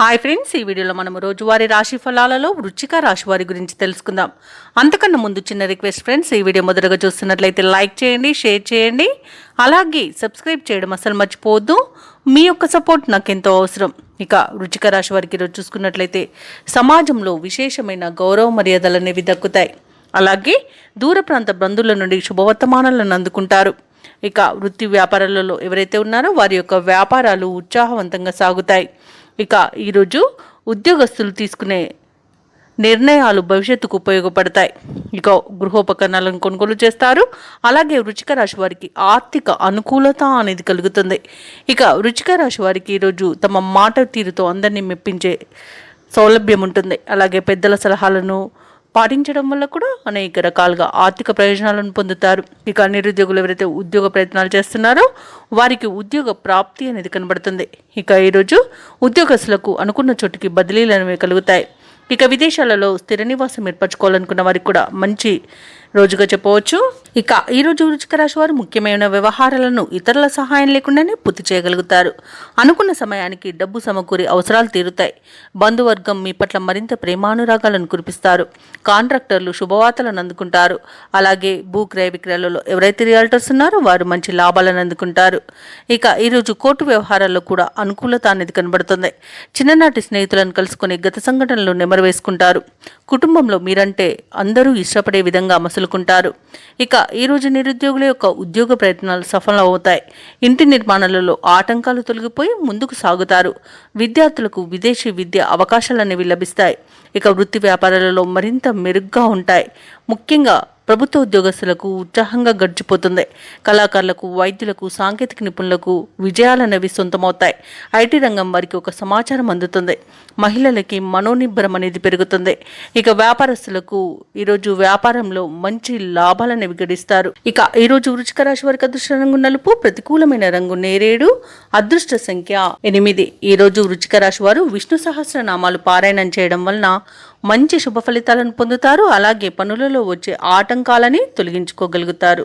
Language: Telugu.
హాయ్ ఫ్రెండ్స్, ఈ వీడియోలో మనం రోజువారీ రాశి ఫలాలలో వృశ్చిక రాశి వారి గురించి తెలుసుకుందాం. అంతకన్నా ముందు చిన్న రిక్వెస్ట్ ఫ్రెండ్స్, ఈ వీడియో మొదటగా చూస్తున్నట్లయితే లైక్ చేయండి, షేర్ చేయండి, అలాగే సబ్స్క్రైబ్ చేయడం అసలు మర్చిపోవద్దు. మీ యొక్క సపోర్ట్ నాకు ఎంతో అవసరం. ఇక వృశ్చిక రాశి వారికి ఈరోజు చూసుకున్నట్లయితే సమాజంలో విశేషమైన గౌరవ మర్యాదలు అనేవి దక్కుతాయి. అలాగే దూర ప్రాంత బంధువుల నుండి శుభవర్తమానాలను అందుకుంటారు. ఇక వృత్తి వ్యాపారాలలో ఎవరైతే ఉన్నారో వారి యొక్క వ్యాపారాలు ఉత్సాహవంతంగా సాగుతాయి. ఇక ఈరోజు ఉద్యోగస్తులు తీసుకునే నిర్ణయాలు భవిష్యత్తుకు ఉపయోగపడతాయి. ఇక గృహోపకరణాలను కొనుగోలు చేస్తారు. అలాగే వృశ్చిక రాశి వారికి ఆర్థిక అనుకూలత అనేది కలుగుతుంది. ఇక వృశ్చిక రాశి వారికి ఈరోజు తమ మాట తీరుతో అందరినీ మెప్పించే సౌలభ్యం ఉంటుంది. అలాగే పెద్దల సలహాలను పాటించడం వల్ల కూడా అనేక రకాలుగా ఆర్థిక ప్రయోజనాలను పొందుతారు. ఇక నిరుద్యోగులు ఎవరైతే ఉద్యోగ ప్రయత్నాలు చేస్తున్నారో వారికి ఉద్యోగ ప్రాప్తి అనేది కనబడుతుంది. ఇక ఈరోజు ఉద్యోగస్తులకు అనుకున్న చోటుకి బదిలీలు అనేవి కలుగుతాయి. ఇక విదేశాలలో స్థిర నివాసం ఏర్పరచుకోవాలనుకున్న వారికి కూడా మంచి రోజుగా చెప్పవచ్చు. ఇక ఈరోజు వృశ్చిక రాశి వారు ముఖ్యమైన వ్యవహారాలను ఇతరుల సహాయం లేకుండానే పూర్తి చేయగలుగుతారు. అనుకున్న సమయానికి డబ్బు సమకూరి అవసరాలు తీరుతాయి. బంధువర్గం మీ పట్ల మరింత ప్రేమానురాగాలను కురిపిస్తారు. కాంట్రాక్టర్లు శుభవార్తలను అందుకుంటారు. అలాగే భూ క్రయ విక్రయాలలో ఎవరైతే రియల్టర్స్ ఉన్నారో వారు మంచి లాభాలను అందుకుంటారు. ఇక ఈరోజు కోర్టు వ్యవహారాల్లో కూడా అనుకూలత అనేది కనబడుతుంది. చిన్ననాటి స్నేహితులను కలుసుకుని గత సంఘటనలు నెమరు వేసుకుంటారు. కుటుంబంలో మీరంటే అందరూ ఇష్టపడే విధంగా మసులుకుంటారు. ఇక ఈరోజు నిరుద్యోగుల యొక్క ఉద్యోగ ప్రయత్నాలు సఫలం అవుతాయి. ఇంటి నిర్మాణాలలో ఆటంకాలు తొలగిపోయి ముందుకు సాగుతారు. విద్యార్థులకు విదేశీ విద్య అవకాశాలు అనేవి లభిస్తాయి. ఇక వృత్తి వ్యాపారాలలో మరింత మెరుగ్గా ఉంటాయి. ముఖ్యంగా ప్రభుత్వ ఉద్యోగస్తులకు ఉత్సాహంగా గడిచిపోతుంది. కళాకారులకు, వైద్యులకు, సాంకేతిక నిపుణులకు విజయాలనేవి సొంతమవుతాయి. ఐటీ రంగం వారికి ఒక సమాచారం అందుతుంది. మహిళలకి మనోనిబ్బరం అనేది పెరుగుతుంది. ఇక వ్యాపారస్తులకు ఈరోజు వ్యాపారంలో మంచి లాభాలనేవి గడిస్తారు. ఇక ఈరోజు వృశ్చిక రాశి వారికి అదృష్ట రంగు నలుపు, ప్రతికూలమైన రంగు నేరేడు, అదృష్ట సంఖ్య 8. ఈరోజు వృశ్చిక రాశి వారు విష్ణు సహస్రనామాలు పారాయణం చేయడం వలన మంచి శుభ ఫలితాలను పొందుతారు. అలాగే పనులలో వచ్చే ఆటంకాలని తొలగించుకోగలుగుతారు.